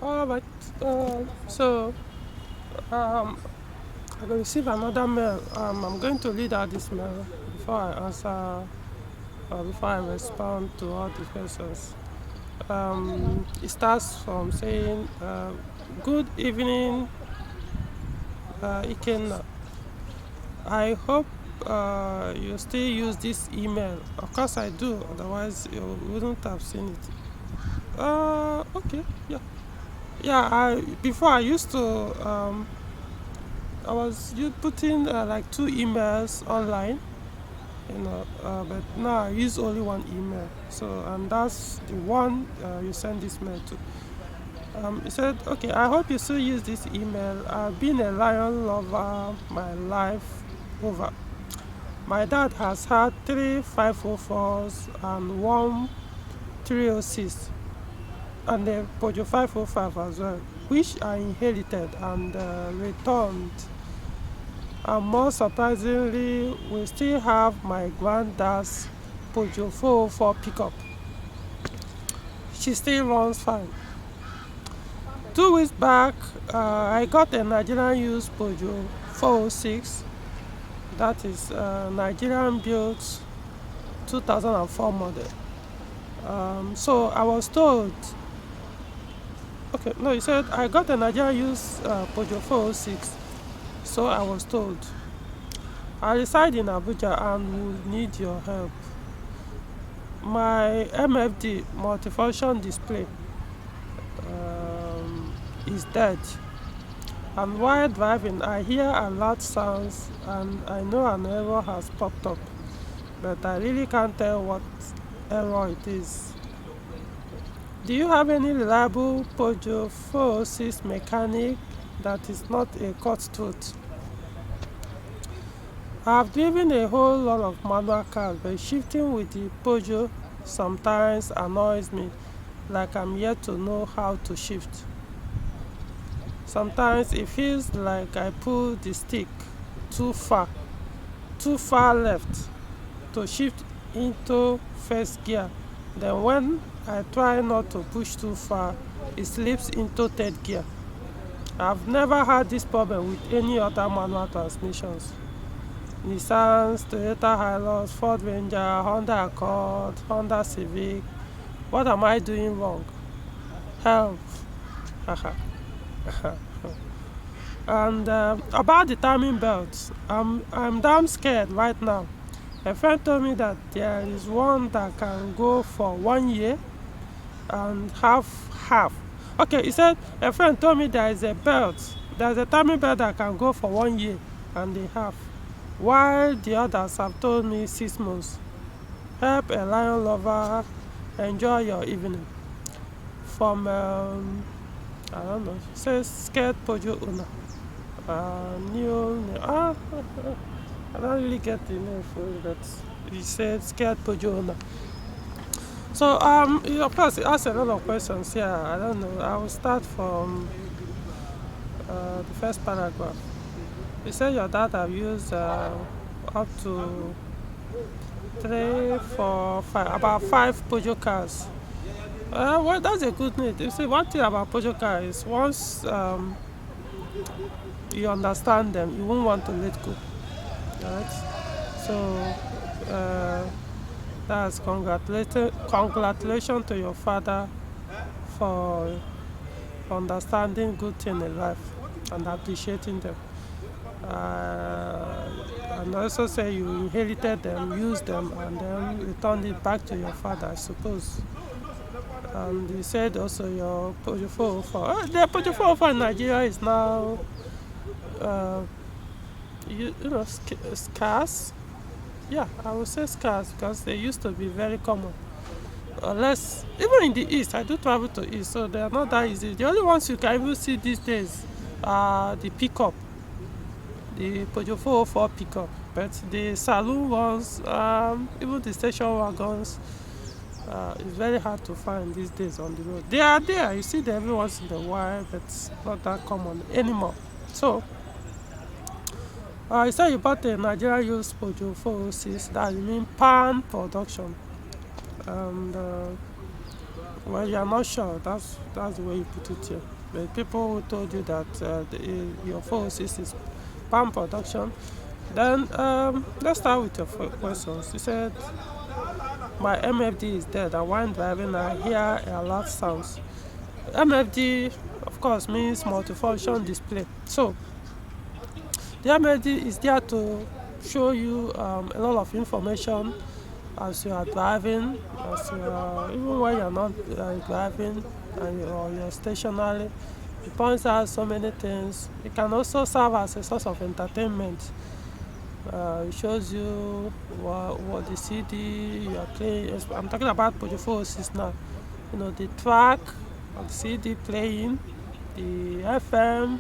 All right. So um, I will receive another mail. I'm going to read out this mail before I answer, before I respond to all the questions. It starts from saying, "Good evening, Ikenna. I hope you still use this email. Of course I do. Otherwise you wouldn't have seen it. Okay, yeah, yeah. Before I used to I was you putting like two emails online, but now I use only one email. So and that's the one you send this mail to. He said, okay, I hope you still use this email. I've been a lion lover my life over. My dad has had three 504s and one 306 and a Peugeot 505 as well, which I inherited and returned. And more surprisingly, we still have my granddad's Peugeot 404 pickup. She still runs fine. 2 weeks back, I got a Nigerian used Peugeot 406. That is Nigerian built 2004 model. So I was told, okay, no, he said, I got a Nigerian used Peugeot 406. So I was told, I reside in Abuja and would need your help. My MFD, Multifunction Display, is dead. And while driving, I hear a loud sounds and I know an error has popped up, but I really can't tell what error it is. Do you have any reliable Peugeot 406 mechanic that is not a cut tooth? I've driven a whole lot of manual cars, but shifting with the Peugeot sometimes annoys me, like I'm yet to know how to shift. Sometimes it feels like I pull the stick too far left to shift into first gear. Then when I try not to push too far, it slips into third gear. I've never had this problem with any other manual transmissions. Nissans, Toyota Hilux, Ford Ranger, Honda Accord, Honda Civic. What am I doing wrong? Help. And about the timing belts, I'm damn scared right now. A friend told me that there is one that can go for 1 year and half. Okay, he said a friend told me there's a timing belt that can go for 1 year and a half, while the others have told me 6 months. Help a lion lover. Enjoy your evening. From I don't know. It says scared Peugeot owner. I don't really get the name for it, but he said scared Peugeot owner. So of course, he asked a lot of questions here. I don't know. I will start from the first paragraph. He said your dad have used up to 3, 4, 5, about 5 Peugeot cars. Well, that's a good need. You see, one thing about Peugeot car is once you understand them, you won't want to let go. Right? So that's congratulations to your father for understanding good things in life and appreciating them. And also say you inherited them, used them, and then returned it back to your father, I suppose. And he said also your Peugeot 404. The Peugeot 404 in Nigeria is now, scarce. Yeah, I would say scarce because they used to be very common. Unless, even in the East, I do travel to East, so they are not that easy. The only ones you can even see these days are the pickup, the Peugeot 404 pickup. But the saloon ones, even the station wagons, it's very hard to find these days on the road. They are there, you see them every once in a while, but it's not that common anymore. So, you said you bought a Nigerian used Peugeot 406, that you mean pan production. And Well, you're not sure. That's the way you put it here. The people who told you that your 406 is palm production. Then let's start with your questions. You said my MFD is dead, and while driving I hear a lot sounds. MFD, of course, means multifunction display. So the MFD is there to show you a lot of information as you are driving, even when you're not driving or you're stationary. It points out so many things. It can also serve as a source of entertainment. It shows you what the CD you are playing. I'm talking about Peugeot 406 now. You know, the track of the CD playing, the FM.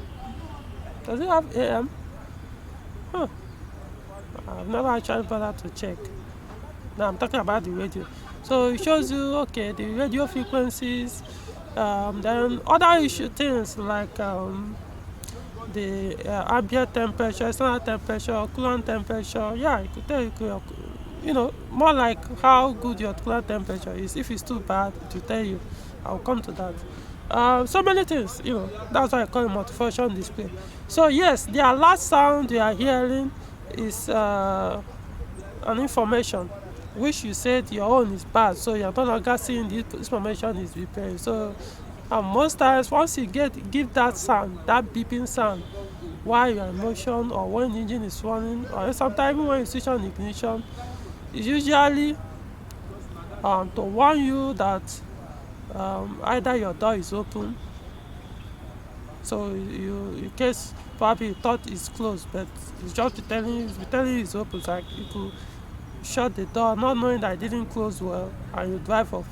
Does it have AM? Huh. I've never actually bothered to check. Now I'm talking about the radio. So it shows you, okay, the radio frequencies, then other things like the ambient temperature, external temperature, coolant temperature. Yeah, it could tell you, more like how good your coolant temperature is. If it's too bad, it will tell you. I'll come to that. So many things, that's why I call it multifunction display. So yes, the alert sound you are hearing is an information which you said your own is bad, so you're no longer seeing this information is repairing. So most times once you give that sound, that beeping sound, while you're in motion or when the engine is running, or sometimes even when you switch on ignition, it's usually to warn you that either your door is open, so you, in case probably you thought it's closed, but it's just telling you it's open. It's like you could shut the door not knowing that it didn't close well and you drive off.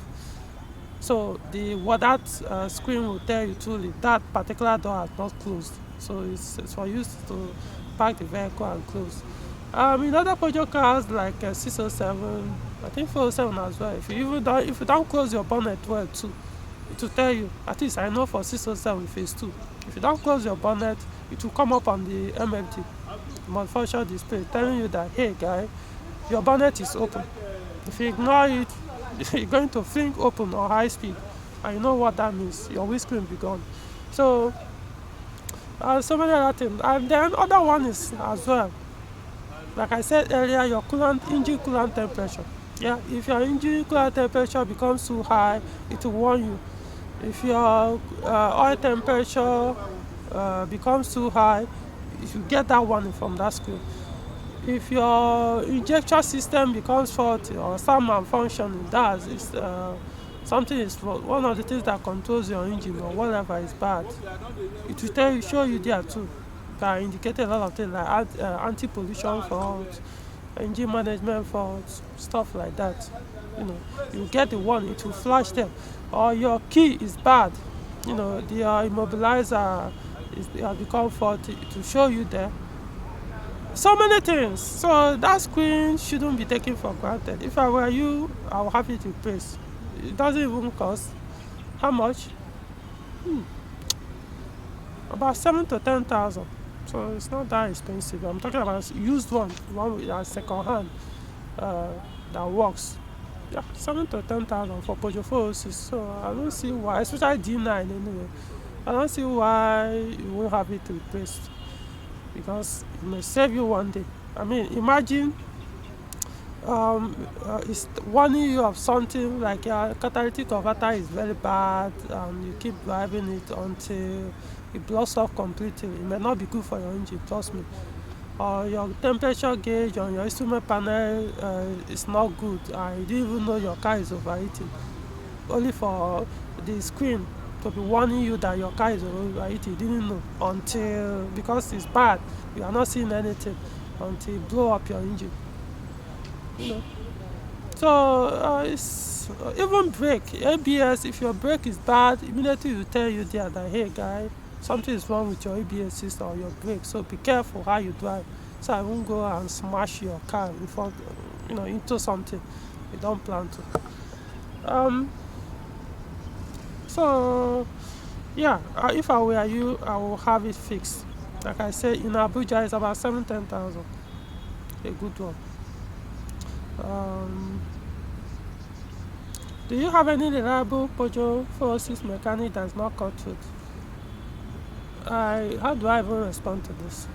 So what that screen will tell you truly that particular door has not closed. So it's for you to park the vehicle and close. In other Peugeot cars like 607, I think 407 as well, if you don't close your bonnet well too, it will tell you. At least I know for 607 phase 2, if you don't close your bonnet, it will come up on the MFD, multifunction display, telling you that, hey guy, your bonnet is open. If you ignore it, you're going to fling open or high speed, and you know what that means. Your windscreen will be gone. So so many other things. And then other one is as well, like I said earlier, your engine coolant temperature. Yeah, if your engine coolant temperature becomes too high, it will warn you. If your oil temperature becomes too high, you get that warning from that screen. If your injection system becomes faulty or some malfunctioning, that is something is one of the things that controls your engine or whatever is bad. It will show you there too. That indicated a lot of things like anti-pollution faults, engine management faults, stuff like that. You get the one, it will flash them. Or your key is bad. The immobilizer has become faulty. It will show you there. So many things. So that screen shouldn't be taken for granted. If I were you, I would have it replaced. It doesn't even cost how much? About 7 to 10,000. So it's not that expensive. I'm talking about used one with second hand that works. Yeah, 7 to 10,000 for Peugeot 406. So I don't see why, especially D9 anyway. I don't see why you won't have it replaced, because it may save you one day. I mean, imagine it's warning you of something like your catalytic converter is very bad and you keep driving it until it blows off completely. It may not be good for your engine, trust me. Or your temperature gauge on your instrument panel is not good and you didn't even know your car is overheating, only for the screen to be warning you that your car is overheating. You didn't know until, because it's bad, you are not seeing anything until you blow up your engine. So it's even brake, ABS. If your brake is bad, immediately you tell you there that, hey guy, something is wrong with your ABS system or your brake. So be careful how you drive, so I won't go and smash your car before into something you don't plan to. So yeah, if I were you, I will have it fixed. Like I said, in Abuja, it's about 10,000, a good one. Do you have any reliable Peugeot 406 mechanic that's not cut tooth? How do I even respond to this?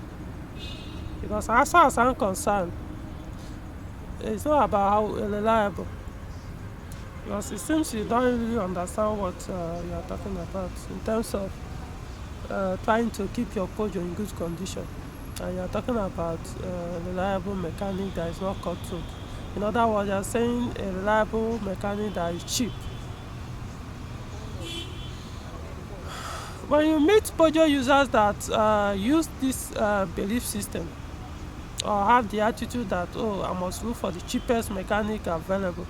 Because as far as I'm concerned, it's not about how reliable. Because it seems you don't really understand what you are talking about in terms of trying to keep your Peugeot in good condition. And you are talking about reliable mechanic that is not cut tooth. In other words, you are saying a reliable mechanic that is cheap. When you meet Peugeot users that use this belief system or have the attitude that, oh, I must look for the cheapest mechanic available,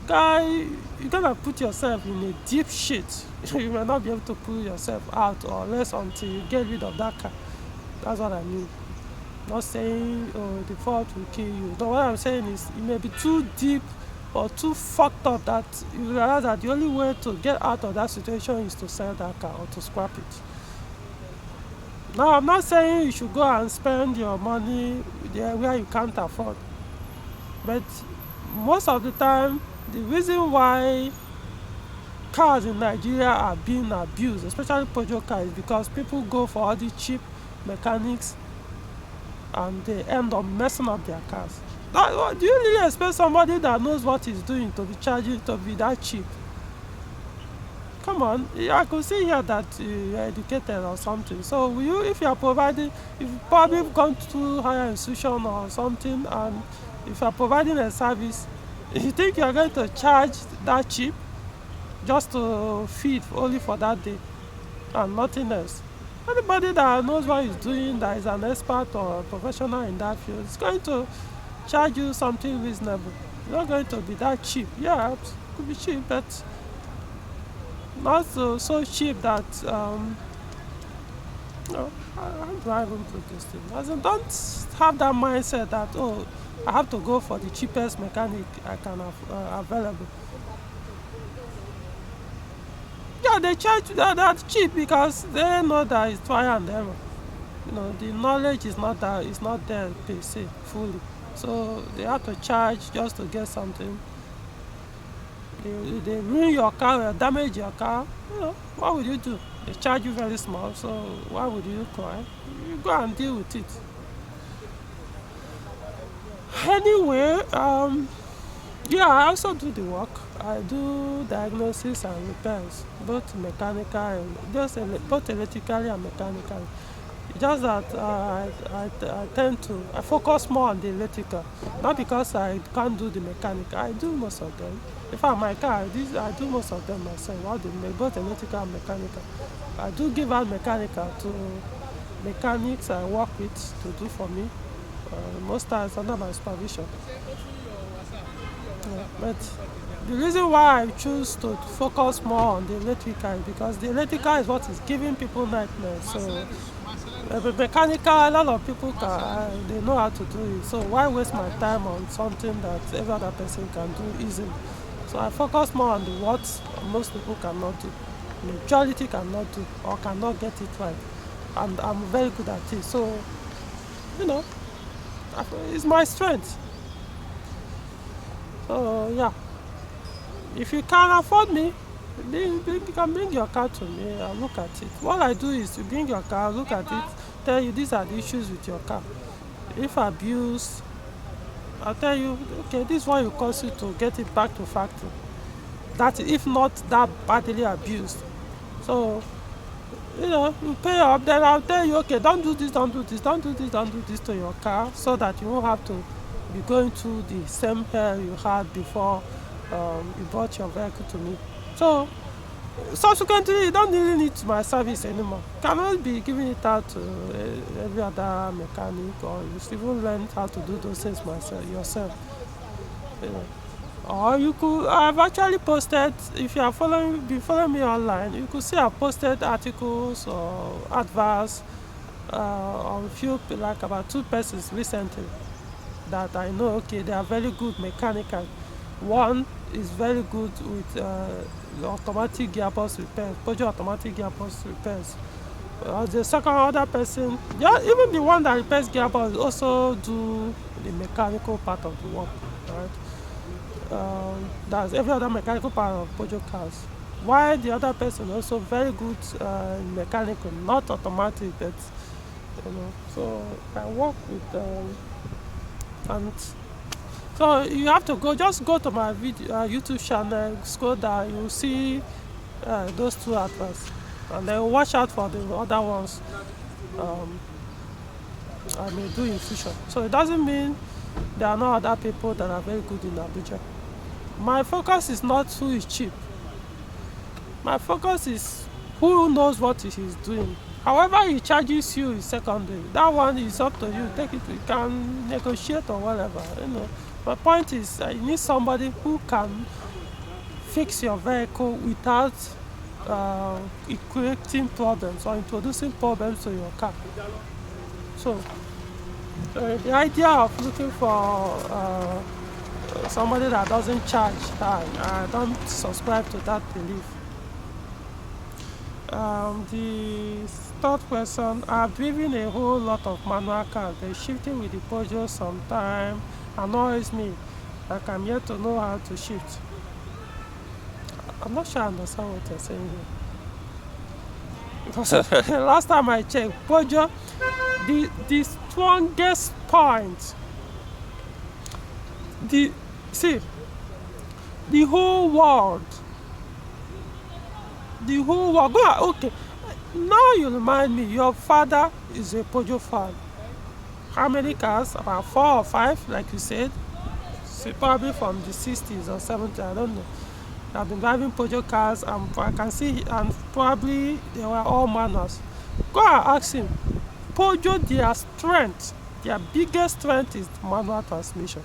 guy, you're gonna put yourself in a deep shit. You may not be able to pull yourself out, or less until you get rid of that car. That's what I mean. Not saying, oh, the fault will kill you. No, what I'm saying is you may be too deep or too fucked up that you realize that the only way to get out of that situation is to sell that car or to scrap it. Now, I'm not saying you should go and spend your money there where you can't afford, but most of the time, the reason why cars in Nigeria are being abused, especially Peugeot cars, is because people go for all these cheap mechanics and they end up messing up their cars. Now, do you really expect somebody that knows what he's doing to be charging to be that cheap? Come on, I could see here that you're educated or something. So if you are providing, if you probably gone to higher institution or something, and if you are providing a service, you think you are going to charge that cheap just to feed only for that day and nothing else? Anybody that knows what he's doing, that is an expert or a professional in that field, is going to charge you something reasonable. It's not going to be that cheap. Yeah, it could be cheap, but not so cheap that how do I even put this thing? As in, don't have that mindset that, oh, I have to go for the cheapest mechanic I can have available. Yeah, they charge that cheap because they know that it's trial and error. The knowledge is not there per se fully. So they have to charge just to get something. They ruin your car or damage your car. What would you do? They charge you very small, so why would you cry? You go and deal with it. Anyway, yeah, I also do the work. I do diagnosis and repairs, both mechanical and both electrically and mechanically. Just that I focus more on the electrical, not because I can't do the mechanical. I do most of them. In fact, my car, I do most of them myself. Both electrical and mechanical. I do give out mechanical to mechanics I work with to do for me. Most times under my supervision. Yeah, but the reason why I choose to focus more on the electrical is because the electrical is what is giving people nightmares. So mechanical, a lot of people they know how to do it. So why waste my time on something that every other person can do easily? So I focus more on the what most people cannot do, majority cannot do or cannot get it right, and I'm very good at it. So it's my strength. So yeah, if you can afford me, you can bring your car to me. I'll look at it. What I do is to bring your car, look at it, tell you these are the issues with your car. If abused, I'll tell you, okay, this is what it costs you to get it back to factory. That if not that badly abused. So you pay up, then I'll tell you, okay, don't do this, don't do this, don't do this, don't do this to your car, so that you won't have to be going through the same hell you had before you brought your vehicle to me. So subsequently, you don't really need my service anymore. You cannot be giving it out to every other mechanic, or you even learn how to do those things yourself. Or you could, I've actually posted, if you are following me online, you could see I've posted articles or adverts on like about 2 persons recently that I know, okay, they are very good mechanical. One is very good with automatic gearbox repairs, Peugeot automatic gearbox repairs. The second other person, yeah, even the one that repairs gearbox also do the mechanical part of the work, right? that's every other mechanical part of Peugeot cars. While the other person also very good in mechanical, not automatic, but So I work with and so you have to just go to my video YouTube channel, scroll down, you will see those two adverts, and then watch out for the other ones um, I may do in future. So it doesn't mean there are no other people that are very good in Abuja. My focus is not who is cheap. My focus is who knows what he is doing. However he charges you is secondary. That one is up to you. Take it. You can negotiate or whatever. My point is, I need somebody who can fix your vehicle without creating problems or introducing problems to your car. So the idea of looking for somebody that doesn't charge high, I don't subscribe to that belief. The third question, I've driven a whole lot of manual cars. The shifting with the Peugeot sometimes annoys me. Like I'm yet to know how to shift. I'm not sure I understand what you're saying here. Because last time I checked, Peugeot, the strongest point, the whole world, okay, now you remind me, your father is a Peugeot fan. How many cars? About 4 or 5, like you said. Probably from the 60s or 70s, I don't know. I've been driving Peugeot cars, and I can see, and probably they were all manuals. Go and ask him. Peugeot, their biggest strength is manual transmission.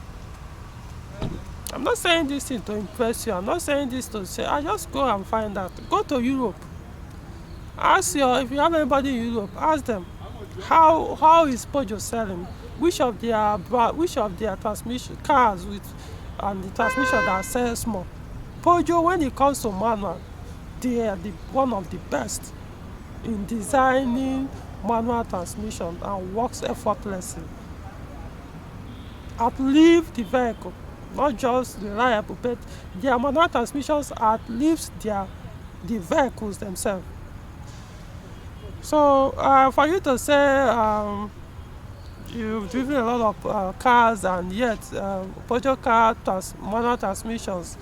I'm not saying this thing to impress you. I'm not saying this to say, I just go and find out. Go to Europe. If you have anybody in Europe, ask them, how is Peugeot selling? Which of their transmission cars and the transmission that sells more? Peugeot, when it comes to manual, they are one of the best in designing manual transmission and works effortlessly. Outlive the vehicle, not just reliable, but their manual transmissions outlives the vehicles themselves. So for you to say you've driven a lot of cars and yet Peugeot manual transmissions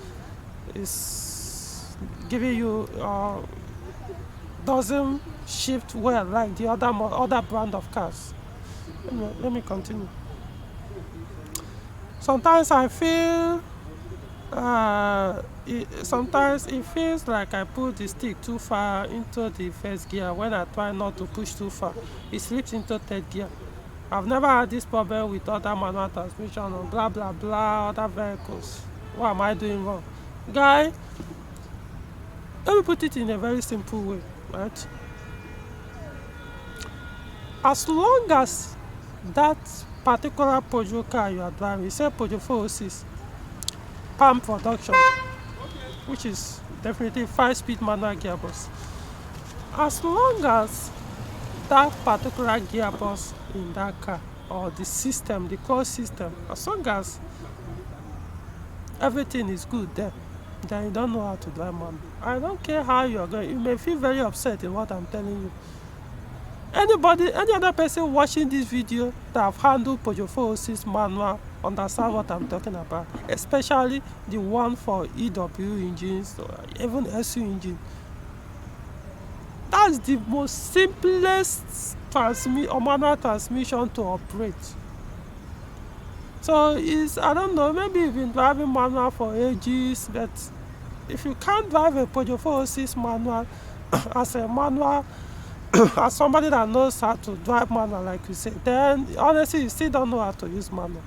is giving you doesn't shift well like the other brand of cars. Let me continue. Sometimes I feel sometimes it feels like I put the stick too far into the first gear. When I try not to push too far, it slips into third gear. I've never had this problem with other manual transmission and blah blah blah other vehicles. What am I doing wrong? Guy, let me put it in a very simple way, right? As long as that particular Peugeot car you are driving, say Peugeot 406, palm production, which is definitely 5-speed manual gearbox. As long as that particular gearbox in that car or the system, the core system, as long as everything is good there, then you don't know how to drive manual. I don't care how you are going. You may feel very upset in what I'm telling you. Any other person watching this video that have handled Peugeot 406 manual understand what I'm talking about, especially the one for EW engines or even SU engine. That's the most simplest manual transmission to operate. So I don't know, maybe you've been driving manual for ages, but if you can't drive a Peugeot 406 manual as somebody that knows how to drive manual, like you said, then honestly you still don't know how to use manual.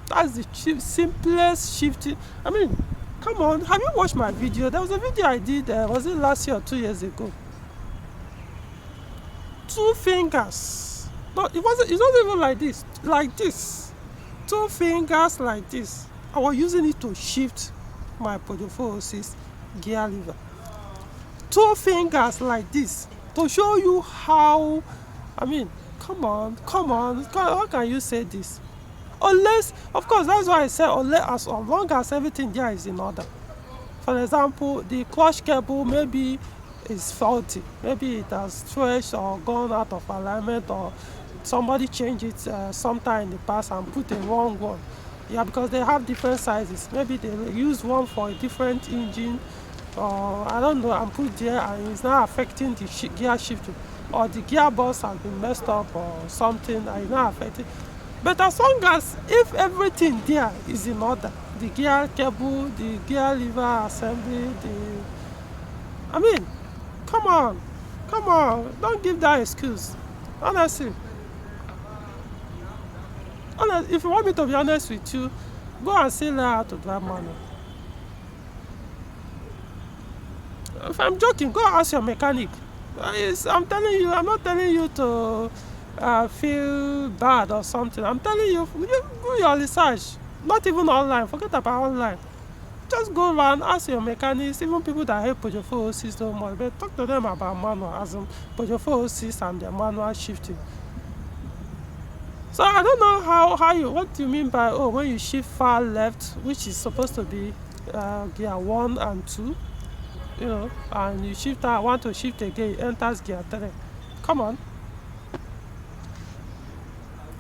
That's the simplest shifting. I mean, come on, have you watched my video? There was a video I did, was it last year or 2 years ago? 2 fingers. No, it's not even like this. 2 fingers like this. I was using it to shift my Peugeot 406 gear lever. 2 fingers like this to show you how. I mean, come on. How can you say this? Unless, of course, that's why I said unless, as long as everything there is in order. For example, the clutch cable maybe is faulty. Maybe it has stretched or gone out of alignment, or somebody changed it sometime in the past and put a wrong one. Yeah, because they have different sizes. Maybe they use one for a different engine, or I don't know, and put there, and it's not affecting the gear shifting, or the gearbox has been messed up or something, and it's not affecting. But as long as if everything there is in order, the gear cable, the gear lever assembly, I mean, come on, come on, don't give that excuse. Honestly, if you want me to be honest with you, go and see learn how to drive manual. If I'm joking, go ask your mechanic. I'm telling you, I'm not telling you to feel bad or something. I'm telling you, do your research. Not even online, forget about online. Just go around, ask your mechanics, even people that hate Peugeot 406 so much, but talk to them about manual, as in Peugeot 406 and their manual shifting. So I don't know how you, what do you mean by, oh, when you shift far left, which is supposed to be gear 1 and 2, you know, and you shift out, want to shift again, it enters gear 3. Come on.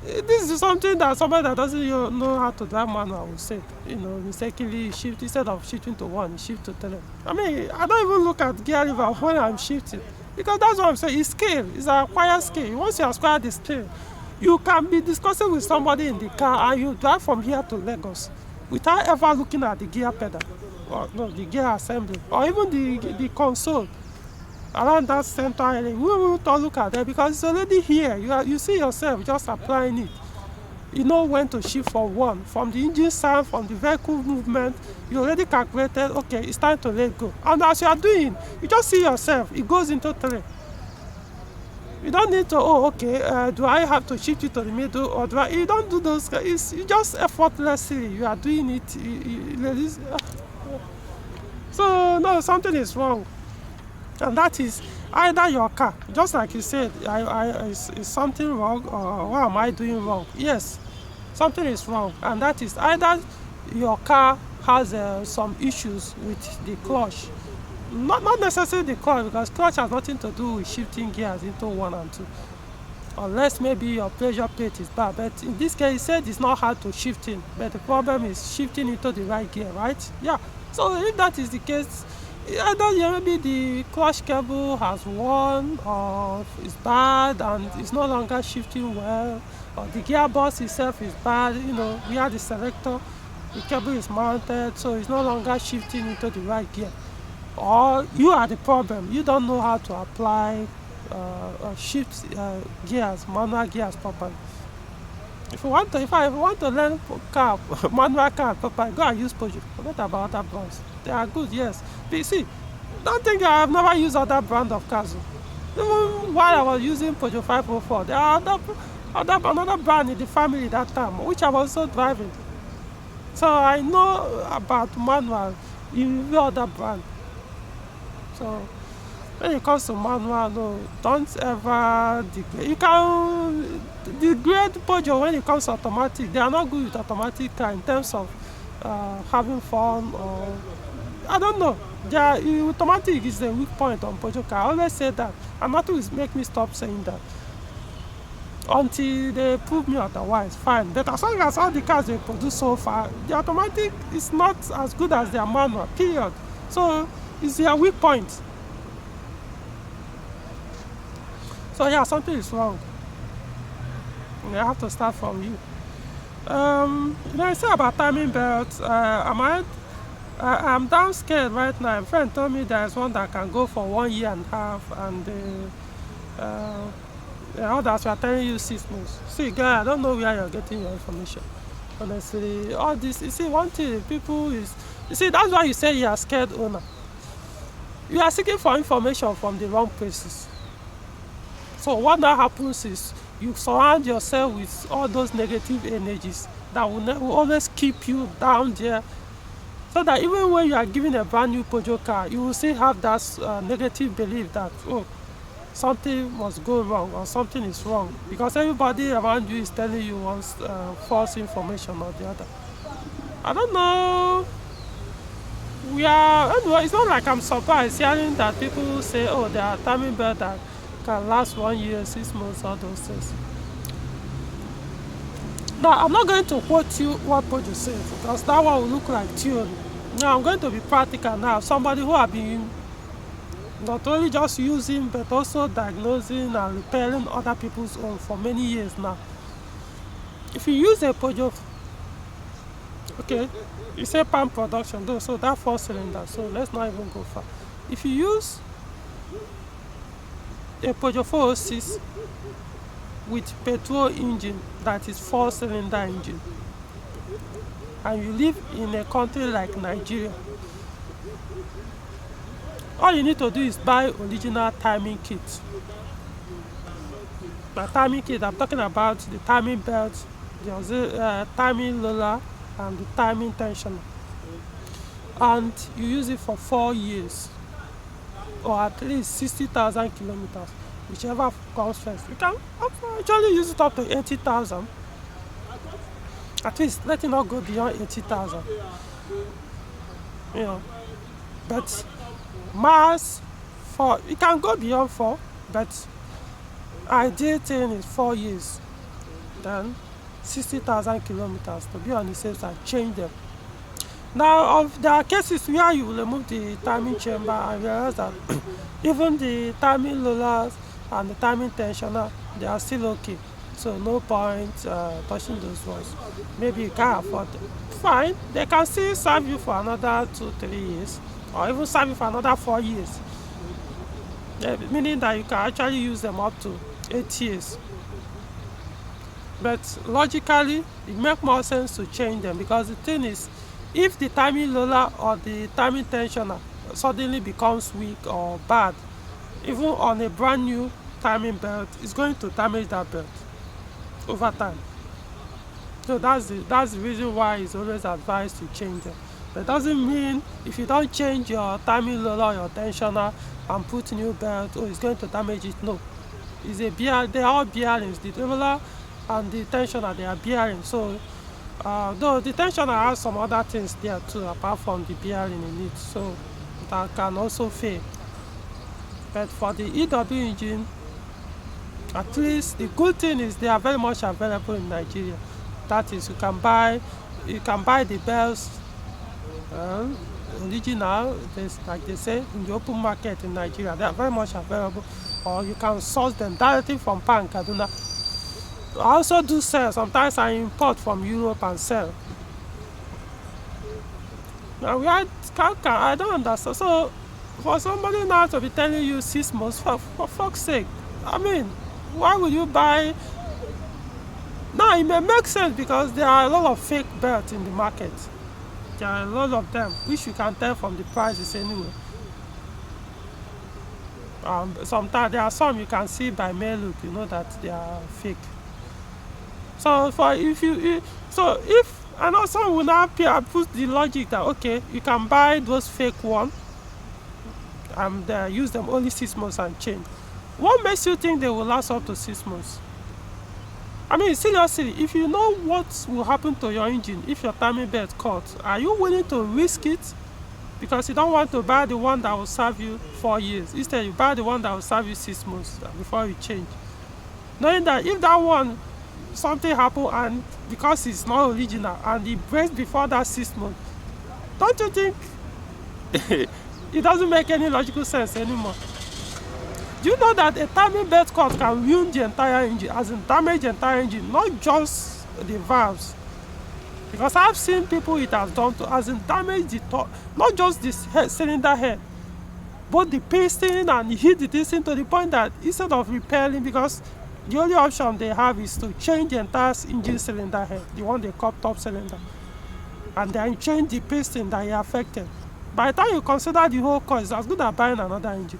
This is something that somebody that doesn't know how to drive manual will say. You know, mistakenly shift, instead of shifting to 1, you shift to 3. I mean, I don't even look at gear lever when I'm shifting, because that's what I'm saying. It's skill. It's an acquired skill. Once you acquire the skill, you can be discussing with somebody in the car and you drive from here to Lagos without ever looking at the gear pedal, or no, the gear assembly, or even the console around that central area. We won't look at that because it's already here. You see yourself just applying it. You know when to shift from 1, from the engine sound, from the vehicle movement. You already calculated, okay, it's time to let go. And as you are doing, you just see yourself, it goes into 3. You don't need to, oh, okay, do I have to shift it to the middle, or do I? You don't do those. You just effortlessly, you are doing it. So, no, something is wrong. And that is either your car, just like you said, is something wrong, or what am I doing wrong? Yes, something is wrong, and that is either your car has some issues with the clutch. Not necessarily the clutch, because clutch has nothing to do with shifting gears into 1 and 2. Unless maybe your pressure plate is bad. But in this case, he said it's not hard to shift in, but the problem is shifting into the right gear, right? Yeah. So if that is the case, either maybe the clutch cable has worn, or is bad and it's no longer shifting well, or the gearbox itself is bad, you know, where the selector, the cable is mounted, so it's no longer shifting into the right gear. Or you are the problem, you don't know how to apply or shift gears, manual gears properly. If I want to learn car, manual car properly, go and use Peugeot. Forget about other brands. They are good, yes. But see, don't think I have never used other brand of cars. Even while I was using Peugeot 504, there are another brand in the family that time, which I was also driving. So I know about manual in the other brand. So when it comes to manual, no, don't ever degrade. You can degrade Peugeot when it comes to automatic. They are not good with automatic car in terms of having fun, or I don't know. Automatic is the weak point on Peugeot car. I always say that, and nothing will make me stop saying that until they prove me otherwise. Fine, but as long as all the cars they produce so far, the automatic is not as good as their manual. Period. So it's their weak point. So yeah, something is wrong. I have to start from you. I say about timing belts. I'm down scared right now. A friend told me there's one that can go for 1 year and a half, and the others were telling you 6 months. See, guy, I don't know where you're getting your information. Honestly, all this, you see, one thing people is, you see, that's why you say you are scared owner. You are seeking for information from the wrong places. So what that happens is you surround yourself with all those negative energies that will always keep you down there, so that even when you are given a brand new Peugeot car, you will still have that negative belief that, oh, something must go wrong or something is wrong, because everybody around you is telling you one false information or the other. I don't know. Anyway, it's not like I'm surprised hearing that people say, oh, there are timing belt that can last 1 year, 6 months, all those things. Now, I'm not going to quote you what Peugeot said, because that one will look like theory. Now, I'm going to be practical now. Somebody who have been not only just using, but also diagnosing and repairing other people's own for many years now. If you use a Peugeot, okay, you say palm production though, so that 4-cylinder, so let's not even go far. If you use a Peugeot 406 with petrol engine, that is 4-cylinder engine, and you live in a country like Nigeria, all you need to do is buy original timing kit. By timing kit, I'm talking about the timing belt, the timing roller, and the timing tensioner, and you use it for 4 years, or at least 60,000 kilometers, whichever comes first. You can actually use it up to 80,000. At least let it not go beyond 80,000. You know, but miles for it can go beyond 4, but ideal thing is 4 years. Then 60,000 kilometers to be on the safe side, change them. Now, there are cases where you will remove the timing chamber and realize that even the timing rollers and the timing tensioner, they are still okay. So no point touching those ones. Maybe you can't afford them. Fine, they can still serve you for another 2-3 years, or even serve you for another 4 years. Meaning that you can actually use them up to 8 years. But logically, it makes more sense to change them, because the thing is, if the timing roller or the timing tensioner suddenly becomes weak or bad, even on a brand new timing belt, it's going to damage that belt over time. So that's the reason why it's always advised to change them. That doesn't mean if you don't change your timing roller or your tensioner and put new belt, oh, it's going to damage it. No, it's a they are all bearings. The roller and the tensioner, they are bearings. So though the tensioner has some other things there too, apart from the bearing in it, so that can also fail. But for the EW engine, at least the good thing is they are very much available in Nigeria. That is, you can buy the belts original, like they say, in the open market in Nigeria. They are very much available, or you can source them directly from Pan Kaduna. I also do sell. Sometimes I import from Europe and sell. Now I don't understand. So for somebody now to be telling you 6 months, for fuck's sake, I mean, why would you buy? Now it may make sense, because there are a lot of fake belts in the market. There are a lot of them, which you can tell from the prices anyway. Sometimes there are some you can see by mail look, you know that they are fake. So if I know some will now put the logic that okay, you can buy those fake ones and use them only 6 months and change. What makes you think they will last up to 6 months? I mean, seriously, if you know what will happen to your engine if your timing belt cuts, are you willing to risk it? Because you don't want to buy the one that will serve you 4 years. Instead, you buy the one that will serve you 6 months before you change. Knowing that if that one, something happen, and because it's not original and it breaks before that 6 months, don't you think it doesn't make any logical sense anymore? Do you know that a timing belt cut can ruin the entire engine, as in damage the entire engine, not just the valves? Because I've seen people it has done to, as in damage the top, not just this cylinder head, but the piston, and hit the piston to the point that instead of repairing, because the only option they have is to change the entire engine cylinder head, the one they call top cylinder, and then change the piston that is affected. By the time you consider the whole cost, it's as good as buying another engine.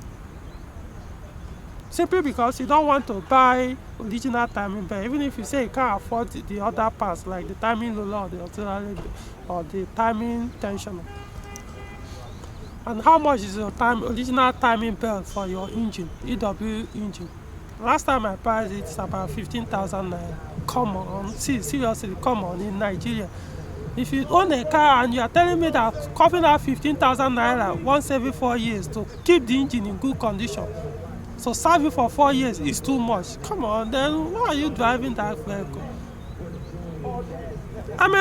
Simply because you don't want to buy original timing belt, even if you say you can't afford the other parts like the timing roller or the auxiliary or the timing tensioner. And how much is your original timing belt for your engine, EW engine? Last time I priced it, it's about 15,000 naira. Come on, see, seriously, come on, in Nigeria. If you own a car and you are telling me that covering out 15,000 naira once every 4 years to keep the engine in good condition, so serve you for 4 years is too much. Come on, then why are you driving that vehicle? It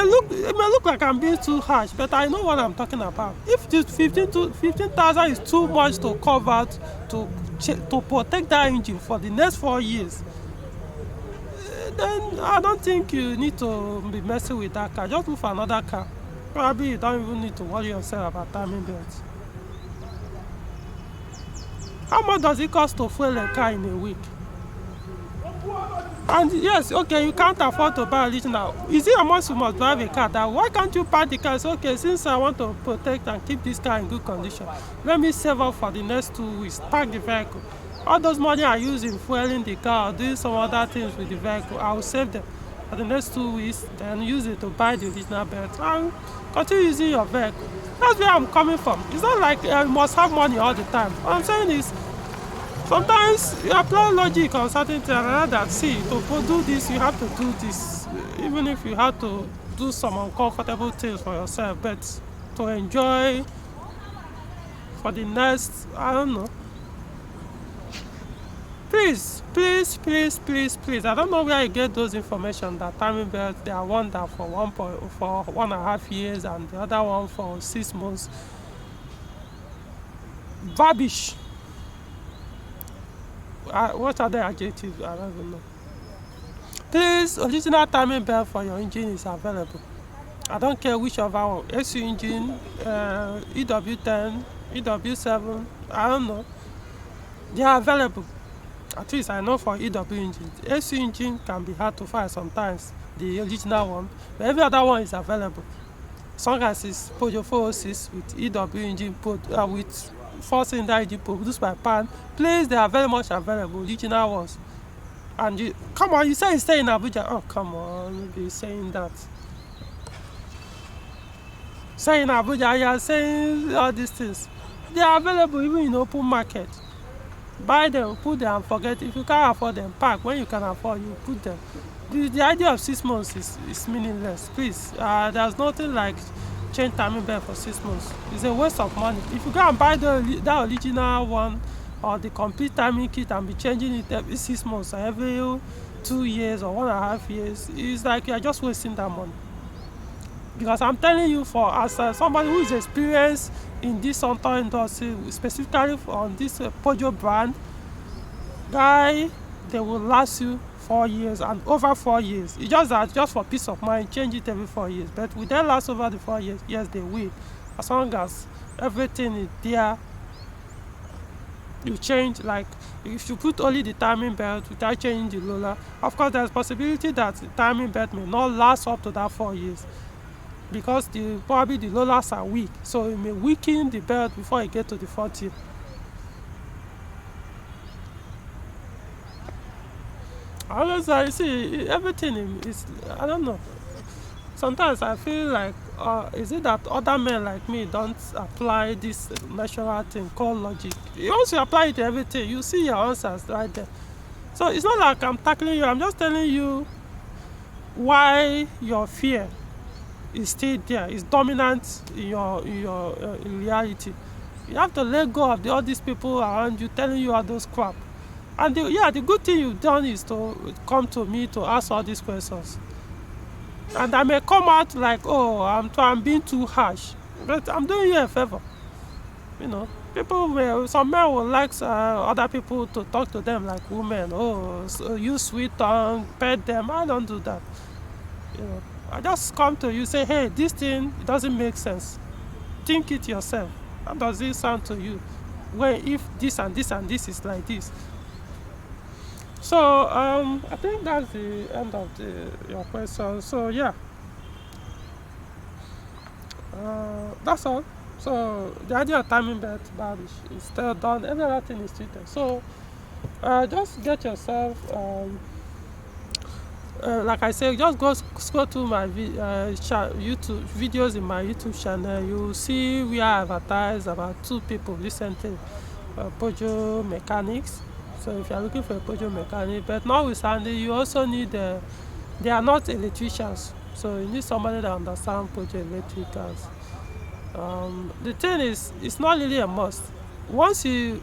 may look like I'm being too harsh, but I know what I'm talking about. If this 15,000 is too much to cover to protect that engine for the next 4 years, then I don't think you need to be messing with that car. Just look for another car. Probably you don't even need to worry yourself about timing belts. How much does it cost to fuel a car in a week? And yes, okay, you can't afford to buy original. Is it a must you must drive a car? That why can't you buy the car? Say, okay, since I want to protect and keep this car in good condition, let me save up for the next 2 weeks, park the vehicle. All those money I use in fueling the car or doing some other things with the vehicle, I will save them for the next 2 weeks, then use it to buy the original belt and continue using your vehicle. That's where I'm coming from. It's not like you must have money all the time. What I'm saying is, sometimes you apply logic on certain things, and rather that, see, to do this, you have to do this. Even if you have to do some uncomfortable things for yourself, but to enjoy for the next, I don't know. Please, please, please, please, please. I don't know where you get those information that timing belts, they are one that for 1.5 years and the other one for 6 months. Rubbish. What are the adjectives? I don't even know. Please, original timing belt for your engine is available. I don't care which of our SU engine, EW10, EW7, I don't know. They are available. At least I know for EW engine. SU engine can be hard to find sometimes, the original one, but every other one is available. As long as it's Peugeot 406 with EW engine, with 4-cylinder engine produced by Pan, please, they are very much available, original ones. And you, come on, you say you stay in Abuja. Oh, come on, you're saying that. Saying Abuja, you are saying all these things. They are available even in open market. Buy them, put them, and forget. If you can't afford them, pack. When you can afford, you put them. The idea of 6 months is meaningless. Please, there's nothing like change timing belt for 6 months. It's a waste of money. If you go and buy that original one or the complete timing kit and be changing it every 6 months or every 2 years or 1.5 years, it's like you're just wasting that money. Because I'm telling you, for as somebody who is experienced in this auto industry, specifically on this Peugeot brand, guy, they will last you 4 years and over 4 years. It's just that, just for peace of mind, change it every 4 years. But will they last over the 4 years? Yes, they will. As long as everything is there, you change. Like if you put only the timing belt without changing the roller, of course there's possibility that the timing belt may not last up to that 4 years. Because probably the rollers are weak, so it may weaken the belt before you get to the 4th year. Always, I see everything is, I don't know. Sometimes I feel like, is it that other men like me don't apply this natural thing called logic? Once you apply it to everything, you see your answers right there. So it's not like I'm tackling you, I'm just telling you why your fear is still there, is dominant in in reality. You have to let go of all these people around you telling you all those crap. And the good thing you've done is to come to me to ask all these questions. And I may come out like, oh, I'm being too harsh, but I'm doing you a favor. You know, some men will like other people to talk to them like women. Oh, so use sweet tongue, pet them. I don't do that. You know, I just come to you, say, hey, this thing doesn't make sense. Think it yourself. How does it sound to you? If this and this and this is like this? So I think that's the end of your question. So yeah, that's all. So the idea of timing belt is still done. Every other thing is treated. So just get yourself Like I said, just go scroll through my YouTube videos in my YouTube channel. You will see where I advertise about two people recently, Peugeot mechanics. So if you are looking for a Peugeot mechanic, but notwithstanding, you also need they are not electricians, so you need somebody that understands Peugeot electricals. The thing is, it's not really a must. Once you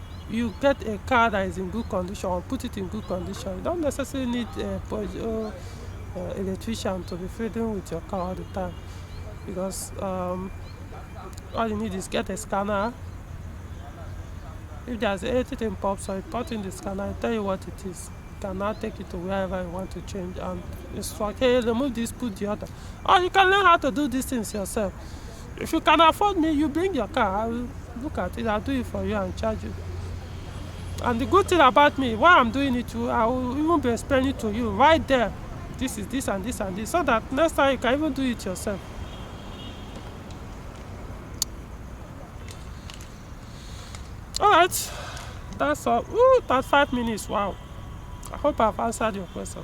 get a car that is in good condition or put it in good condition, you don't necessarily need a electrician to be fiddling with your car all the time, because all you need is get a scanner. If there's anything pops or you put in the scanner, I tell you what it is. You can now take it to wherever you want to change and it's like, hey, remove this, put the other. Or you can learn how to do these things yourself. If you can afford me, you bring your car. I will look at it. I'll do it for you and charge you. And the good thing about me, while I'm doing it too, I will even be explaining to you right there. This is this and this and this, so that next time you can even do it yourself. All right, that's all. Ooh, that's 5 minutes. Wow. I hope I've answered your question.